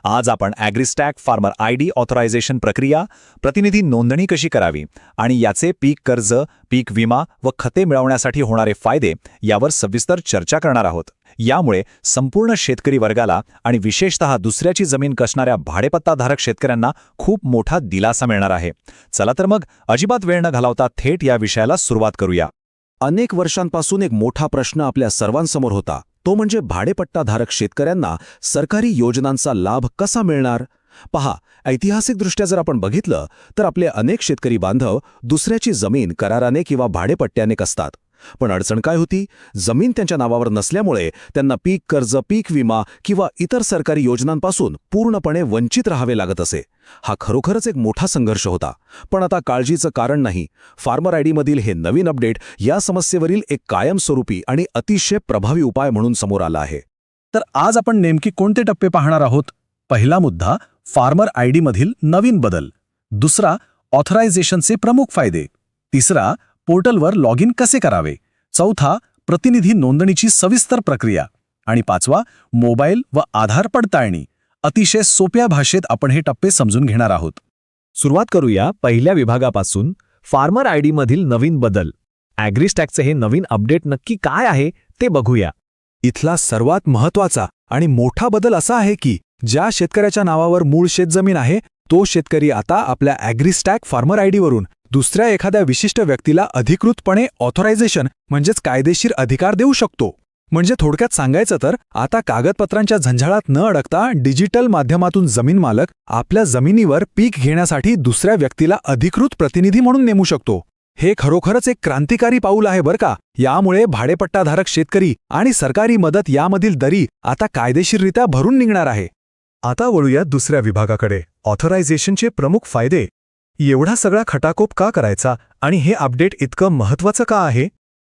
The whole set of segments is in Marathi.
आज आपण ॲग्रीस्टॅक फार्मर आयडी ऑथरायझेशन प्रक्रिया, प्रतिनिधी नोंदणी कशी करावी आणि याचे पीक कर्ज, पीक विमा व खते मिळवण्यासाठी होणारे फायदे यावर सविस्तर चर्चा करणार आहोत. यामुळे संपूर्ण शेतकरी वर्गाला आणि विशेषतः दुसऱ्याची जमीन कसणाऱ्या भाडेपट्टाधारक शेतकऱ्यांना खूप मोठा दिलासा मिळणार आहे. चला तर मग अजिबात वेळ न घालवता थेट या विषयाला सुरुवात करूया. अनेक वर्षांपासून एक मोठा प्रश्न आपल्या सर्वांसमोर होता, तो म्हणजे भाडेपट्टाधारक शेतकऱ्यांना सरकारी योजनांचा लाभ कसा मिळणार. पहा, ऐतिहासिकदृष्ट्या जर आपण बघितलं तर आपले अनेक शेतकरी बांधव दुसऱ्याची जमीन कराराने किंवा भाडेपट्ट्याने कसतात. पण अडचण काय होती? जमीन त्यांच्या नावावर नसल्यामुळे त्यांना पीक कर्ज, पीक विमा किंवा इतर सरकारी योजनांपासून पूर्णपणे वंचित राहावे लागत असे. हा खरोखरच एक मोठा संघर्ष होता. पण आता काळजीचं कारण नाही. फार्मर आयडीमधील हे नवीन अपडेट या समस्येवरील एक कायमस्वरूपी आणि अतिशय प्रभावी उपाय म्हणून समोर आला आहे. तर आज आपण नेमकी कोणते टप्पे पाहणार आहोत? पहिला मुद्दा, फार्मर आयडीमधील नवीन बदल. दुसरा, ऑथरायझेशनचे प्रमुख फायदे. तिसरा, पोर्टलवर लॉग इन कसे करावे. चौथा, प्रतिनिधी नोंदणीची सविस्तर प्रक्रिया. आणि पाचवा, मोबाईल व आधार पडताळणी. अतिशय सोप्या भाषेत आपण हे टप्पे समजून घेणार आहोत. सुरुवात करूया पहिल्या विभागापासून, फार्मर आयडीमधील नवीन बदल. ॲग्रीस्टॅकचे हे नवीन अपडेट नक्की काय आहे ते बघूया. इथला सर्वात महत्त्वाचा आणि मोठा बदल असा आहे की ज्या शेतकऱ्याच्या नावावर मूळ शेतजमीन आहे तो शेतकरी आता आपल्या ॲग्रीस्टॅक फार्मर आयडीवरून दुसऱ्या एखाद्या विशिष्ट व्यक्तीला अधिकृतपणे ऑथरायझेशन म्हणजेच कायदेशीर अधिकार देऊ शकतो. म्हणजे थोडक्यात सांगायचं तर आता कागदपत्रांच्या झंझाळात न अडकता डिजिटल माध्यमातून जमीन मालक आपल्या जमिनीवर पीक घेण्यासाठी दुसऱ्या व्यक्तीला अधिकृत प्रतिनिधी म्हणून नेमू शकतो. हे खरोखरच एक क्रांतिकारी पाऊल आहे बरं का. यामुळे भाडेपट्टाधारक शेतकरी आणि सरकारी मदत यामधील दरी आता कायदेशीररित्या भरून निघणार आहे. आता वळूया दुसऱ्या विभागाकडे, ऑथरायझेशनचे प्रमुख फायदे. एवढा सगळा खटाकोप का करायचा आणि हे अपडेट इतकं महत्त्वाचं का आहे?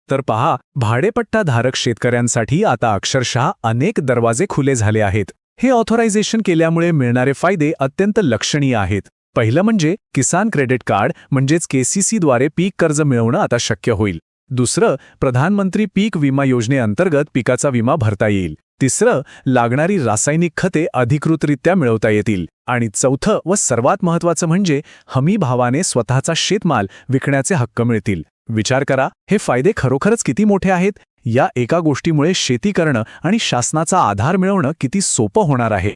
तर पहा, भाडेपट्टाधारक शेतकऱ्यांसाठी आता अक्षरशः अनेक दरवाजे खुले झाले आहेत. हे ऑथरायझेशन केल्यामुळे मिळणारे फायदे अत्यंत लक्षणीय आहेत. पहिलं म्हणजे किसान क्रेडिट कार्ड म्हणजेच केसीसीद्वारे पीक कर्ज मिळवणं आता शक्य होईल. दुसरं, प्रधानमंत्री पीक विमा योजनेअंतर्गत पिकाचा विमा भरता येईल. तिसरं, लागणारी रासायनिक खते अधिकृतरित्या मिळवता येतील. आणि चौथं व सर्वात महत्त्वाचं म्हणजे हमी भावाने स्वतःचा शेतमाल विकण्याचे हक्क मिळतील. विचार करा, हे फायदे खरोखरच किती मोठे आहेत. या एका गोष्टीमुळे शेती करणं आणि शासनाचा आधार मिळवणं किती सोपं होणार आहे.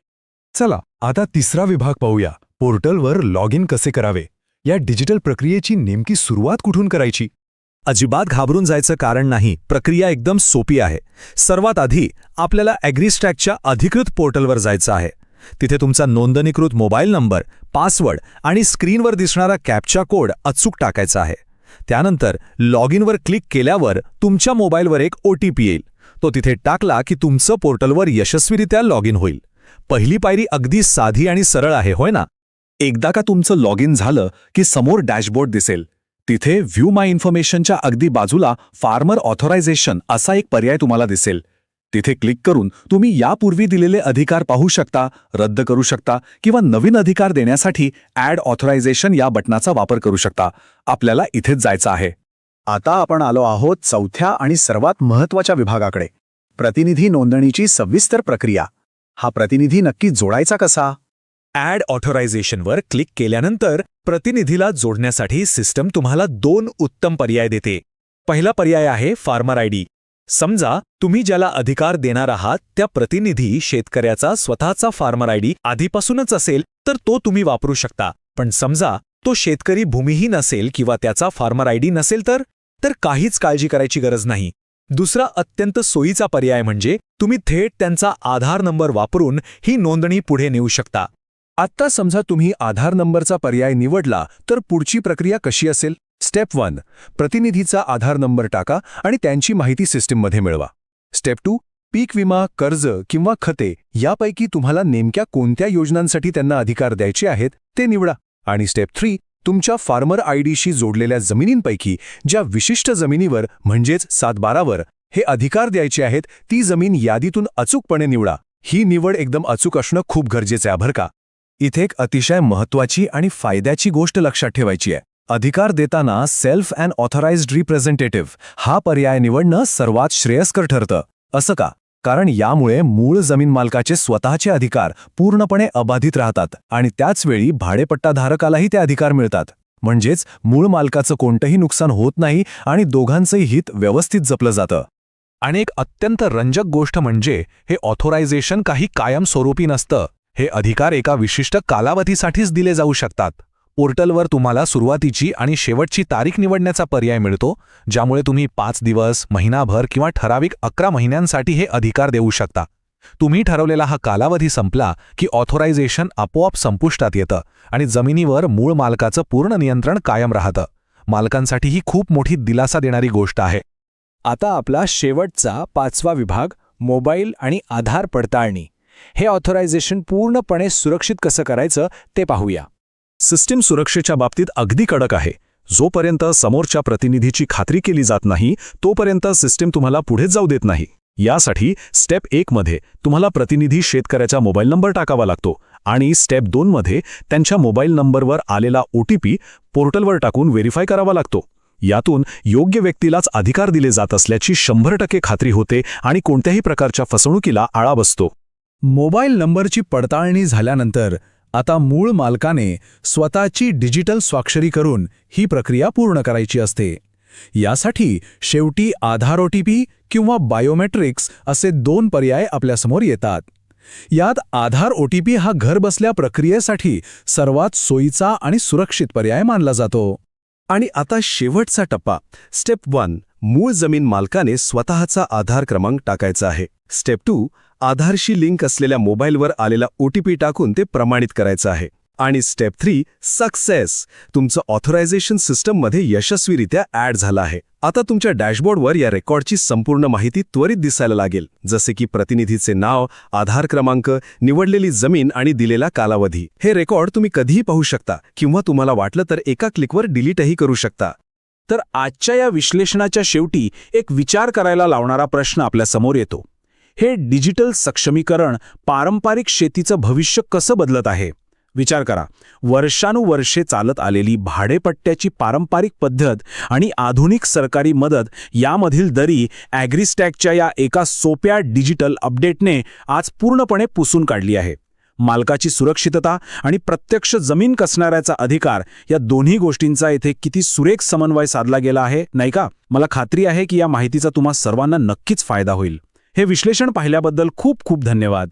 चला आता तिसरा विभाग पाहूया, पोर्टलवर लॉग इन कसे करावे. या डिजिटल प्रक्रियेची नेमकी सुरुवात कुठून करायची? अजिबात घाबरून जायचं कारण नाही. प्रक्रिया एकदम सोपी आहे. सर्वात आधी आपल्याला ॲग्रीस्टॅकच्या अधिकृत पोर्टलवर जायचं आहे. तिथे तुमचा नोंदणीकृत मोबाईल नंबर, पासवर्ड आणि स्क्रीनवर दिसणारा कॅप्चा कोड अचूक टाकायचा आहे. त्यानंतर लॉग इनवर क्लिक केल्यावर तुमच्या मोबाईलवर एक OTP येईल. तो तिथे टाकला की तुमचं पोर्टलवर यशस्वीरित्या लॉग इन होईल. पहिली पायरी अगदी साधी आणि सरळ आहे, होय ना? एकदा का तुमचं लॉग इन झालं की समोर डॅशबोर्ड दिसेल. तिथे व्ह्यू माय इन्फॉर्मेशनच्या अगदी बाजूला फार्मर ऑथरायझेशन असा एक पर्याय तुम्हाला दिसेल. तिथे क्लिक करून तुम्ही यापूर्वी दिलेले अधिकार पाहू शकता, रद्द करू शकता किंवा नवीन अधिकार देण्यासाठी ॲड ऑथरायझेशन या बटनाचा वापर करू शकता. आपल्याला इथेच जायचं आहे. आता आपण आलो आहोत चौथ्या आणि सर्वात महत्त्वाच्या विभागाकडे, प्रतिनिधी नोंदणीची सविस्तर प्रक्रिया. हा प्रतिनिधी नक्की जोडायचा कसा? ॲड ऑथरायझेशनवर क्लिक केल्यानंतर प्रतिनिधीला जोडण्यासाठी सिस्टम तुम्हाला 2 उत्तम पर्याय देते. पहिला पर्याय आहे फार्मर आयडी. समजा तुम्ही ज्याला अधिकार देणार आहात त्या प्रतिनिधी शेतकऱ्याचा स्वतःचा फार्मर आयडी आधीपासूनच असेल तर तो तुम्ही वापरू शकता. पण समजा तो शेतकरी भूमिहीन असेल किंवा त्याचा फार्मर आयडी नसेल तर काहीच काळजी करायची गरज नाही. दुसरा अत्यंत सोयीचा पर्याय म्हणजे तुम्ही थेट त्यांचा आधार नंबर वापरून ही नोंदणी पुढे नेऊ शकता. आत्ता समजा तुम्ही आधार नंबरचा पर्याय निवडला तर पुढची प्रक्रिया कशी असेल? स्टेप 1, प्रतिनिधीचा आधार नंबर टाका आणि त्यांची माहिती सिस्टीममध्ये मिळवा. स्टेप 2, पीक विमा, कर्ज किंवा खते यापैकी तुम्हाला नेमक्या कोणत्या योजनांसाठी त्यांना अधिकार द्यायचे आहेत ते निवडा. आणि स्टेप 3, तुमच्या फार्मर आयडीशी जोडलेल्या जमिनींपैकी ज्या विशिष्ट जमिनीवर म्हणजेच 7/12वर हे अधिकार द्यायचे आहेत ती जमीन यादीतून अचूकपणे निवडा. ही निवड एकदम अचूक असणं खूप गरजेचं आहे बरं का. इथे एक अतिशय महत्त्वाची आणि फायद्याची गोष्ट लक्षात ठेवायची आहे. अधिकार देताना सेल्फ अँड ऑथराइज्ड रिप्रेझेंटेटिव्ह हा पर्याय निवडणं सर्वात श्रेयस्कर ठरतं. असं का? कारण यामुळे मूळ जमीन मालकाचे स्वतःचे अधिकार पूर्णपणे अबाधित राहतात आणि त्याचवेळी भाडेपट्टाधारकालाही ते अधिकार मिळतात. म्हणजेच मूळ मालकाचं कोणतंही नुकसान होत नाही आणि दोघांचंही हित व्यवस्थित जपलं जातं. आणि एक अत्यंत रंजक गोष्ट म्हणजे हे ऑथोरायझेशन काही कायमस्वरूपी नसतं. हे अधिकार एका विशिष्ट कालावधीसाठीच दिले जाऊ शकतात. पोर्टलवर तुम्हाला सुरुवातीची आणि शेवटची तारीख निवडण्याचा पर्याय मिळतो, ज्यामुळे तुम्ही 5 दिवस, महिनाभर किंवा ठराविक 11 महिन्यांसाठी हे अधिकार देऊ शकता. तुम्ही ठरवलेला हा कालावधी संपला की ऑथोरायझेशन आपोआप संपुष्टात येतं आणि जमिनीवर मूळ मालकाचं पूर्ण नियंत्रण कायम राहतं. मालकांसाठी ही खूप मोठी दिलासा देणारी गोष्ट आहे. आता आपला शेवटचा 5वा विभाग, मोबाईल आणि आधार पडताळणी. हे ऑथोरायझेशन पूर्णपणे सुरक्षित कसं करायचं ते पाहूया. सिस्टीम सुरक्षेच्या बाबतीत अगदी कडक आहे. जोपर्यंत समोरच्या प्रतिनिधीची खात्री केली जात नाही तोपर्यंत सिस्टीम तुम्हाला पुढे जाऊ देत नाही. यासाठी स्टेप 1 मध्ये तुम्हाला प्रतिनिधी शेतकऱ्याचा मोबाईल नंबर टाकावा लागतो आणि स्टेप 2 मध्ये त्यांच्या मोबाईल नंबरवर आलेला OTP पोर्टलवर टाकून व्हेरीफाय करावा लागतो. यातून योग्य व्यक्तीलाच अधिकार दिले जात असल्याची 100% खात्री होते आणि कोणत्याही प्रकारच्या फसवणुकीला आळा बसतो. मोबाईल नंबरची पडताळणी झाल्यानंतर आता मूळ मालकाने स्वतःची डिजिटल स्वाक्षरी करून ही प्रक्रिया पूर्ण करायची असते. यासाठी शेवटी आधार OTP किंवा बायोमेट्रिक्स असे 2 पर्याय आपल्यासमोर येतात. यात आधार OTP हा घरबसल्या प्रक्रियेसाठी सर्वात सोयीचा आणि सुरक्षित पर्याय मानला जातो. आणि आता शेवटचा टप्पा, स्टेप 1, मूळ जमीन मालकाने स्वतःचा आधार क्रमांक टाकायचा आहे. स्टेप 2, आधारशी लिंक असलेल्या मोबाईलवर आलेला OTP टाकून ते प्रमाणित करायचं आहे. आणि स्टेप 3, सक्सेस, तुमचं ऑथोरायझेशन सिस्टममध्ये यशस्वीरित्या ॲड झालं आहे. आता तुमच्या डॅशबोर्डवर या रेकॉर्डची संपूर्ण माहिती त्वरित दिसायला लागेल, जसे की प्रतिनिधीचे नाव, आधार क्रमांक, निवडलेली जमीन आणि दिलेला कालावधी. हे रेकॉर्ड तुम्ही कधीही पाहू शकता किंवा तुम्हाला वाटलं तर एका क्लिकवर डिलीटही करू शकता. तर आजच्या या विश्लेषणाच्या शेवटी एक विचार करायला लावणारा प्रश्न आपल्यासमोर येतो. हे डिजिटल सक्षमीकरण पारंपरिक शेतीचं भविष्य कसं बदलत आहे? विचार करा, वर्षानुवर्षे चालत आलेली भाडेपट्ट्याची पारंपरिक पद्धत आणि आधुनिक सरकारी मदत यामधील दरी ॲग्रीस्टॅकच्या या एका सोप्या डिजिटल अपडेटने आज पूर्णपणे पुसून काढली आहे. मालकाची सुरक्षितता आणि प्रत्यक्ष जमीन कसणाऱ्याचा अधिकार या दोन्ही गोष्टींचा येथे किती सुरेख समन्वय साधला गेला आहे, नाही का? मला खात्री आहे की या माहितीचा तुम्हा सर्वांना नक्कीच फायदा होईल. हे विश्लेषण पाहिल्याबद्दल खूप खूप धन्यवाद.